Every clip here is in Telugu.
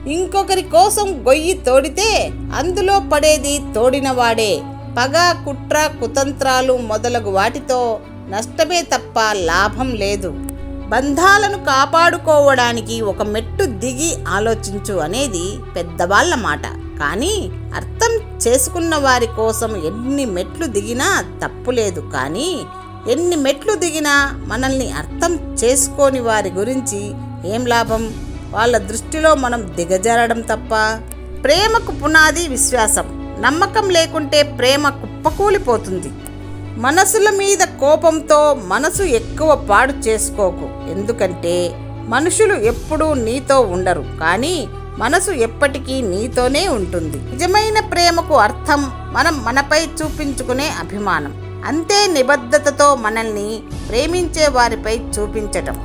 ఇంకొకరి కోసం గొయ్యి తోడితే అందులో పడేది తోడినవాడే. పగ, కుట్ర, కుతంత్రాలు మొదలగు వాటితో నష్టమే తప్ప లాభం లేదు. బంధాలను కాపాడుకోవడానికి ఒక మెట్టు దిగి ఆలోచించు అనేది పెద్దవాళ్ళ మాట. కానీ అర్థం చేసుకున్న వారి కోసం ఎన్ని మెట్లు దిగినా తప్పులేదు. కానీ ఎన్ని మెట్లు దిగినా మనల్ని అర్థం చేసుకోని వారి గురించి ఏం లాభం? వాళ్ళ దృష్టిలో మనం దిగజారడం తప్ప. ప్రేమకు పునాది విశ్వాసం. నమ్మకం లేకుంటే ప్రేమ కుప్పకూలిపోతుంది. మనసుల మీద కోపంతో మనసు ఎక్కువ పాడు చేసుకోకు. ఎందుకంటే మనుషులు ఎప్పుడూ నీతో ఉండరు, కానీ మనసు ఎప్పటికీ నీతోనే ఉంటుంది. నిజమైన ప్రేమకు అర్థం మనం మనపై చూపించుకునే అభిమానం. అంతే నిబద్ధతతో మనల్ని ప్రేమించే వారిపై చూపించటం.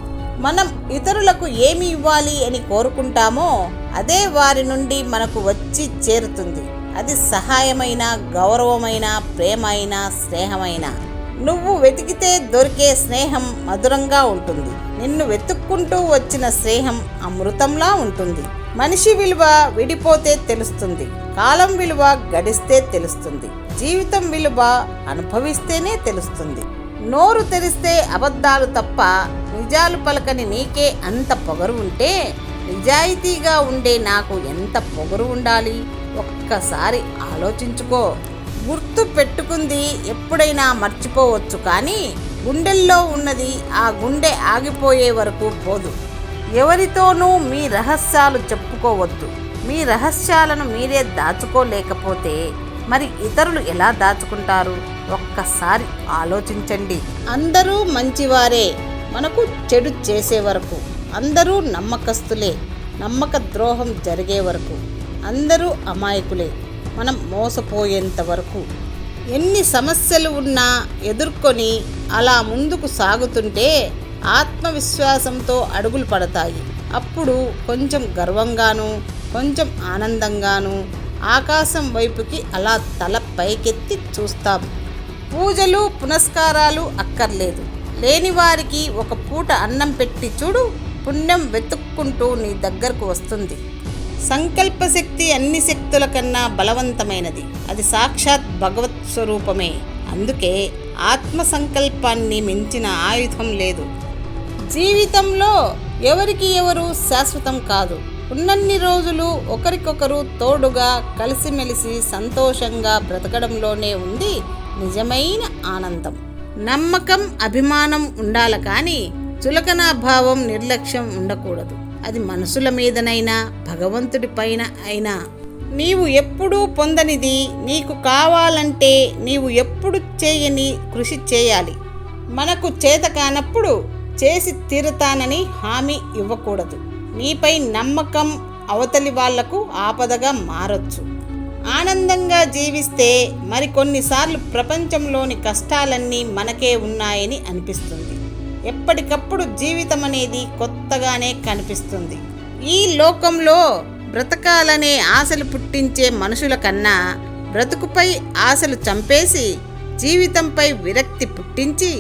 మనం ఇతరులకు ఏమి ఇవ్వాలి అని కోరుకుంటామో అదే వారి నుండి మనకు వచ్చి చేరుతుంది. అది సహాయమైన, గౌరవమైన, ప్రేమ అయినా, స్నేహమైనా. నువ్వు వెతికితే దొరికే స్నేహం మధురంగా ఉంటుంది. నిన్ను వెతుక్కుంటూ వచ్చిన స్నేహం అమృతంలా ఉంటుంది. మనిషి విలువ విడిపోతే తెలుస్తుంది. కాలం విలువ గడిస్తే తెలుస్తుంది. జీవితం విలువ అనుభవిస్తేనే తెలుస్తుంది. నోరు తెరిస్తే అబద్ధాలు తప్ప నిజాలు పలకని నీకే అంత పొగరు ఉంటే నిజాయితీగా ఉండే నాకు ఎంత పొగరు ఉండాలి? ఒక్కసారి ఆలోచించుకో. గుర్తు పెట్టుకుంది ఎప్పుడైనా మర్చిపోవచ్చు, కానీ గుండెల్లో ఉన్నది ఆ గుండె ఆగిపోయే వరకు పోదు. ఎవరితోనూ మీ రహస్యాలు చెప్పుకోవద్దు. మీ రహస్యాలను మీరే దాచుకోలేకపోతే మరి ఇతరులు ఎలా దాచుకుంటారు? ఒక్కసారి ఆలోచించండి. అందరూ మంచివారే మనకు చెడు చేసే వరకు. అందరూ నమ్మకస్తులే నమ్మక ద్రోహం జరిగే వరకు. అందరూ అమాయకులే మనం మోసపోయేంత వరకు. ఎన్ని సమస్యలు ఉన్నా ఎదుర్కొని అలా ముందుకు సాగుతుంటే ఆత్మవిశ్వాసంతో అడుగులు పడతాయి. అప్పుడు కొంచెం గర్వంగాను, కొంచెం ఆనందంగాను ఆకాశం వైపుకి అలా తల పైకెత్తి చూస్తాం. పూజలు, పునస్కారాలు అక్కర్లేదు. లేని వారికి ఒక పూట అన్నం పెట్టి చూడు, పుణ్యం వెతుక్కుంటూ నీ దగ్గరకు వస్తుంది. సంకల్ప శక్తి అన్ని శక్తుల కన్నా బలవంతమైనది. అది సాక్షాత్ భగవత్ స్వరూపమే. అందుకే ఆత్మ సంకల్పాన్ని మించిన ఆయుధం లేదు. జీవితంలో ఎవరికి ఎవరు శాశ్వతం కాదు. ఉన్నన్ని రోజులు ఒకరికొకరు తోడుగా కలిసిమెలిసి సంతోషంగా బ్రతకడంలోనే ఉంది నిజమైన ఆనందం. నమ్మకం, అభిమానం ఉండాలి, కానీ చులకన భావం, నిర్లక్ష్యం ఉండకూడదు. అది మనుషుల మీదనైనా భగవంతుడి పైన అయినా. నీవు ఎప్పుడూ పొందనిది నీకు కావాలంటే నీవు ఎప్పుడు చేయని కృషి చేయాలి. మనకు చేత కానప్పుడు చేసి తీరుతానని హామీ ఇవ్వకూడదు. నీపై నమ్మకం అవతలి వాళ్లకు ఆపదగా మారొచ్చు. ఆనందంగా జీవిస్తే మరికొన్నిసార్లు ప్రపంచంలోని కష్టాలన్నీ మనకే ఉన్నాయని అనిపిస్తుంది. ఎప్పటికప్పుడు జీవితం అనేది కొత్తగానే కనిపిస్తుంది. ఈ లోకంలో బ్రతకాలనే ఆశలు పుట్టించే మనుషుల కన్నా బ్రతుకుపై ఆశలు చంపేసి జీవితంపై విరక్తి పుట్టించి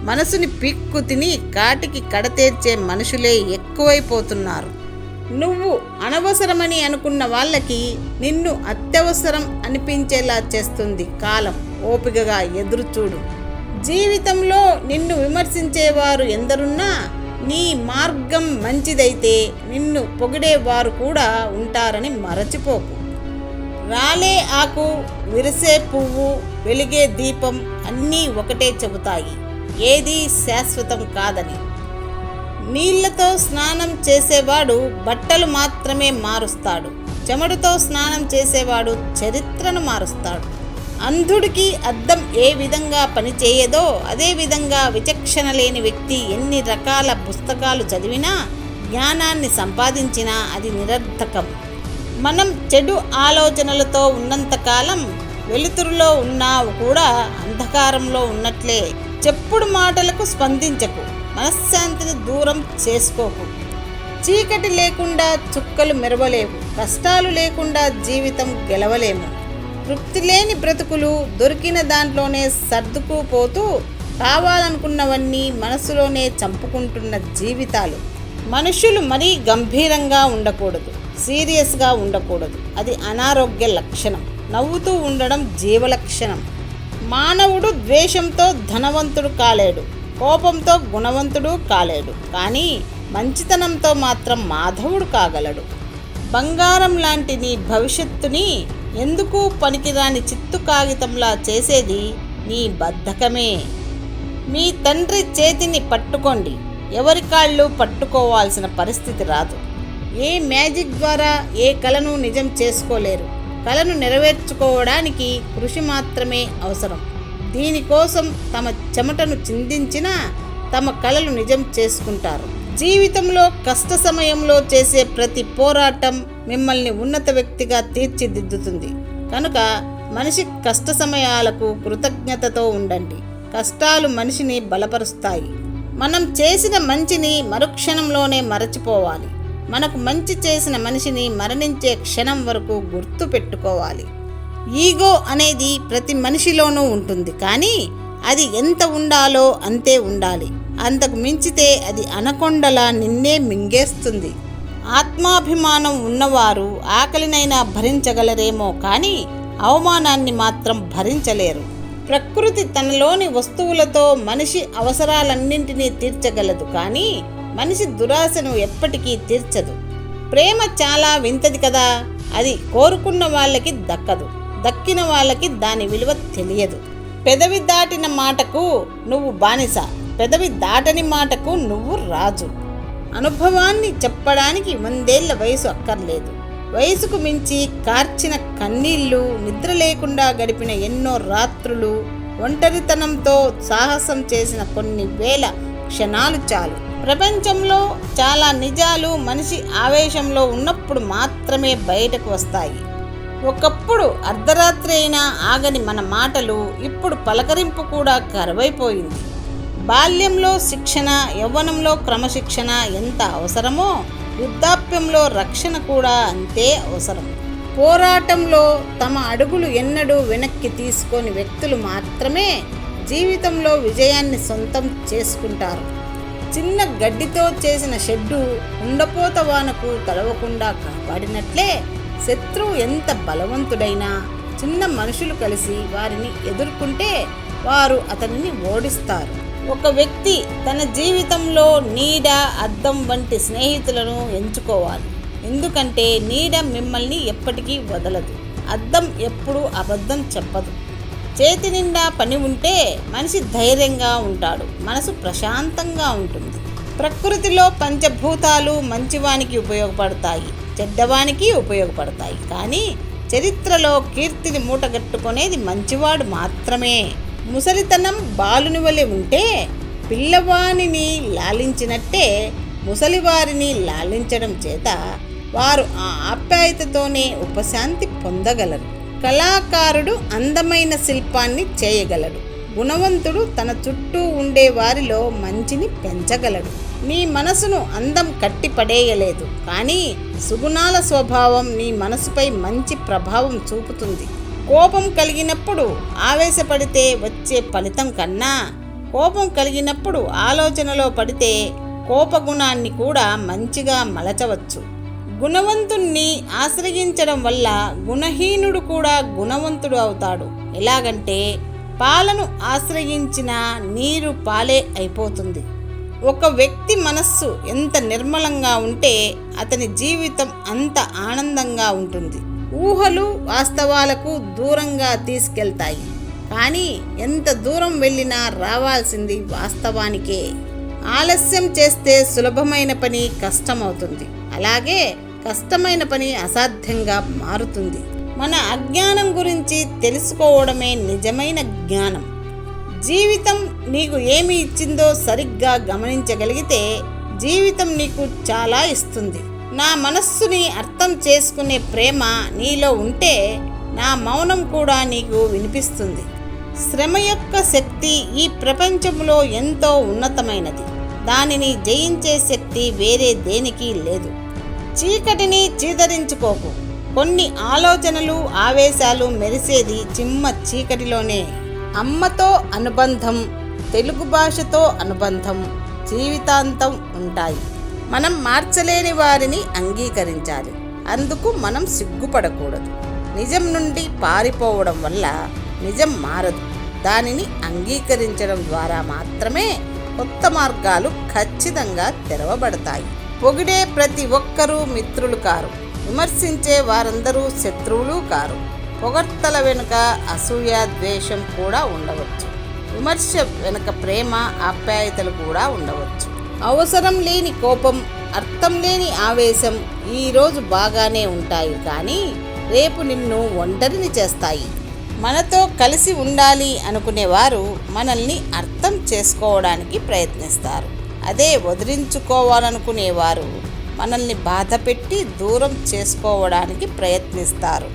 మనసుని పీక్కు తిని కాటికి కడతేర్చే మనుషులే ఎక్కువైపోతున్నారు. నువ్వు అనవసరమని అనుకున్న వాళ్ళకి నిన్ను అత్యవసరం అనిపించేలా చేస్తుంది కాలం. ఓపికగా ఎదురుచూడు. జీవితంలో నిన్ను విమర్శించేవారు ఎందరున్నా నీ మార్గం మంచిదైతే నిన్ను పొగిడేవారు కూడా ఉంటారని మరచిపోకు. రాలే ఆకు, విరిసే పువ్వు, వెలిగే దీపం అన్నీ ఒకటే చెబుతాయి, ఏదీ శాశ్వతం కాదని. నీళ్లతో స్నానం చేసేవాడు బట్టలు మాత్రమే మారుస్తాడు. చెమటతో స్నానం చేసేవాడు చరిత్రను మారుస్తాడు. అంధుడికి అద్దం ఏ విధంగా పనిచేయదో అదేవిధంగా విచక్షణ లేని వ్యక్తి ఎన్ని రకాల పుస్తకాలు చదివినా, జ్ఞానాన్ని సంపాదించినా అది నిరర్థకం. మనం చెడు ఆలోచనలతో ఉన్నంతకాలం వెలుతురులో ఉన్నా కూడా అంధకారంలో ఉన్నట్లే. చెప్పుడు మాటలకు స్పందించకు. మనశ్శాంతిని దూరం చేసుకోకు. చీకటి లేకుండా చుక్కలు మెరవలేవు. కష్టాలు లేకుండా జీవితం గెలవలేము. తృప్తి లేని బ్రతుకులు దొరికిన దాంట్లోనే సర్దుకుపోతూ కావాలనుకున్నవన్నీ మనసులోనే చంపుకుంటున్న జీవితాలు. మనుషులు మరీ గంభీరంగా ఉండకూడదు. సీరియస్గా ఉండకూడదు, అది అనారోగ్య లక్షణం. నవ్వుతూ ఉండడం జీవలక్షణం. మానవుడు ద్వేషంతో ధనవంతుడు కాలేడు, కోపంతో గుణవంతుడు కాలేడు, కానీ మంచితనంతో మాత్రం మాధవుడు కాగలడు. బంగారం లాంటి నీ భవిష్యత్తుని ఎందుకు పనికిరాని చిత్తు కాగితంలా చేసేది నీ బద్ధకమే. మీ తండ్రి చేతిని పట్టుకోండి, ఎవరి కాళ్ళు పట్టుకోవాల్సిన పరిస్థితి రాదు. ఏ మ్యాజిక్ ద్వారా ఏ కలను నిజం చేసుకోలేరు. కలను నెరవేర్చుకోవడానికి కృషి మాత్రమే అవసరం. దీనికోసం తమ చెమటను చిందించినా తమ కలలు నిజం చేసుకుంటారు. జీవితంలో కష్ట సమయంలో చేసే ప్రతి పోరాటం మిమ్మల్ని ఉన్నత వ్యక్తిగా తీర్చిదిద్దుతుంది. కనుక మనిషి కష్ట సమయాలకు కృతజ్ఞతతో ఉండండి. కష్టాలు మనిషిని బలపరుస్తాయి. మనం చేసిన మంచిని మరుక్షణంలోనే మరచిపోవాలి. మనకు మంచి చేసిన మనిషిని మరణించే క్షణం వరకు గుర్తు పెట్టుకోవాలి. ఈగో అనేది ప్రతి మనిషిలోనూ ఉంటుంది, కానీ అది ఎంత ఉండాలో అంతే ఉండాలి. అంతకు మించితే అది అనకొండలా నిన్నే మింగేస్తుంది. ఆత్మాభిమానం ఉన్నవారు ఆకలినైనా భరించగలరేమో, కానీ అవమానాన్ని మాత్రం భరించలేరు. ప్రకృతి తనలోని వస్తువులతో మనిషి అవసరాలన్నింటినీ తీర్చగలదు, కానీ మనిషి దురాశను ఎప్పటికీ తీర్చదు. ప్రేమ చాలా వింతది కదా, అది కోరుకున్న వాళ్ళకి దక్కదు, దక్కిన వాళ్ళకి దాని విలువ తెలియదు. పెదవి దాటిన మాటకు నువ్వు బానిస, పెదవి దాటని మాటకు నువ్వు రాజు. అనుభవాన్ని చెప్పడానికి 100 ఏళ్ల వయసు అక్కర్లేదు. వయసుకు మించి కార్చిన కన్నీళ్లు, నిద్ర లేకుండా గడిపిన ఎన్నో రాత్రులు, ఒంటరితనంతో సాహసం చేసిన కొన్ని వేల క్షణాలు చాలు. ప్రపంచంలో చాలా నిజాలు మనిషి ఆవేశంలో ఉన్నప్పుడు మాత్రమే బయటకు వస్తాయి. ఒకప్పుడు అర్ధరాత్రి అయినా ఆగని మన మాటలు ఇప్పుడు పలకరింపు కూడా కరువైపోయింది. బాల్యంలో శిక్షణ, యవ్వనంలో క్రమశిక్షణ ఎంత అవసరమో వృద్ధాప్యంలో రక్షణ కూడా అంతే అవసరం. పోరాటంలో తమ అడుగులు ఎన్నడూ వెనక్కి తీసుకొని వ్యక్తులు మాత్రమే జీవితంలో విజయాన్ని సొంతం చేసుకుంటారు. చిన్న గడ్డితో చేసిన షెడ్డు ఉండపోత వానకు తడవకుండా కాపాడినట్లే శత్రువు ఎంత బలవంతుడైనా చిన్న మనుషులు కలిసి వారిని ఎదుర్కొంటే వారు అతనిని ఓడిస్తారు. ఒక వ్యక్తి తన జీవితంలో నీడ, అద్దం వంటి స్నేహితులను ఎంచుకోవాలి. ఎందుకంటే నీడ మిమ్మల్ని ఎప్పటికీ వదలదు, అద్దం ఎప్పుడూ అబద్ధం చెప్పదు. చేతి నిండా పని ఉంటే మనిషి ధైర్యంగా ఉంటాడు, మనసు ప్రశాంతంగా ఉంటుంది. ప్రకృతిలో పంచభూతాలు మంచివానికి ఉపయోగపడతాయి, చెడ్డవానికి ఉపయోగపడతాయి, కానీ చరిత్రలో కీర్తిని మూటగట్టుకునేది మంచివాడు మాత్రమే. ముసలితనం బాలుని వలె ఉంటే పిల్లవానిని లాలించినట్టే ముసలివారిని లాలించడం చేత వారు ఆ ఆప్యాయతతోనే ఉపశాంతి పొందగలరు. కళాకారుడు అందమైన శిల్పాన్ని చేయగలడు, గుణవంతుడు తన చుట్టూ ఉండే వారిలో మంచిని పెంచగలడు. నీ మనసును అందం కట్టిపడేయలేదు, కానీ సుగుణాల స్వభావం నీ మనసుపై మంచి ప్రభావం చూపుతుంది. కోపం కలిగినప్పుడు ఆవేశపడితే వచ్చే ఫలితం కన్నా కోపం కలిగినప్పుడు ఆలోచనలో పడితే కోపగుణాన్ని కూడా మంచిగా మలచవచ్చు. గుణవంతుణ్ణి ఆశ్రయించడం వల్ల గుణహీనుడు కూడా గుణవంతుడు అవుతాడు. ఎలాగంటే పాలను ఆశ్రయించిన నీరు పాలే అయిపోతుంది. ఒక వ్యక్తి మనస్సు ఎంత నిర్మలంగా ఉంటే అతని జీవితం అంత ఆనందంగా ఉంటుంది. ఊహలు వాస్తవాలకు దూరంగా తీసుకెళ్తాయి, కానీ ఎంత దూరం వెళ్ళినా రావాల్సింది వాస్తవానికే. ఆలస్యం చేస్తే సులభమైన పని కష్టమవుతుంది, అలాగే కష్టమైన పని అసాధ్యంగా మారుతుంది. మన అజ్ఞానం గురించి తెలుసుకోవడమే నిజమైన జ్ఞానం. జీవితం నీకు ఏమి ఇచ్చిందో సరిగ్గా గమనించగలిగితే జీవితం నీకు చాలా ఇస్తుంది. నా మనస్సుని అర్థం చేసుకునే ప్రేమ నీలో ఉంటే నా మౌనం కూడా నీకు వినిపిస్తుంది. శ్రమ యొక్క శక్తి ఈ ప్రపంచంలో ఎంతో ఉన్నతమైనది. దానిని జయించే శక్తి వేరే దేనికి లేదు. చీకటిని చీదరించుకోకు. కొన్ని ఆలోచనలు, ఆవేశాలు మెరిసేది చిమ్మ చీకటిలోనే. అమ్మతో అనుబంధం, తెలుగు భాషతో అనుబంధం జీవితాంతం ఉంటాయి. మనం మార్చలేని వారిని అంగీకరించాలి. అందుకు మనం సిగ్గుపడకూడదు. నిజం నుండి పారిపోవడం వల్ల నిజం మారదు. దానిని అంగీకరించడం ద్వారా మాత్రమే కొత్త మార్గాలు ఖచ్చితంగా తెరవబడతాయి. పొగిడే ప్రతి ఒక్కరూ మిత్రులు కారు, విమర్శించే వారందరూ శత్రువులు కారు. పొగడ్తల వెనుక అసూయ, ద్వేషం కూడా ఉండవచ్చు. విమర్శ వెనుక ప్రేమ, ఆప్యాయతలు కూడా ఉండవచ్చు. అవసరం లేని కోపం, అర్థం లేని ఆవేశం ఈరోజు బాగానే ఉంటాయి, కానీ రేపు నిన్ను ఒంటరిని చేస్తాయి. మనతో కలిసి ఉండాలి అనుకునేవారు మనల్ని అర్థం చేసుకోవడానికి ప్రయత్నిస్తారు. అదే వదిలించుకోవాలనుకునేవారు మనల్ని బాధపెట్టి దూరం చేసుకోవడానికి ప్రయత్నిస్తారు.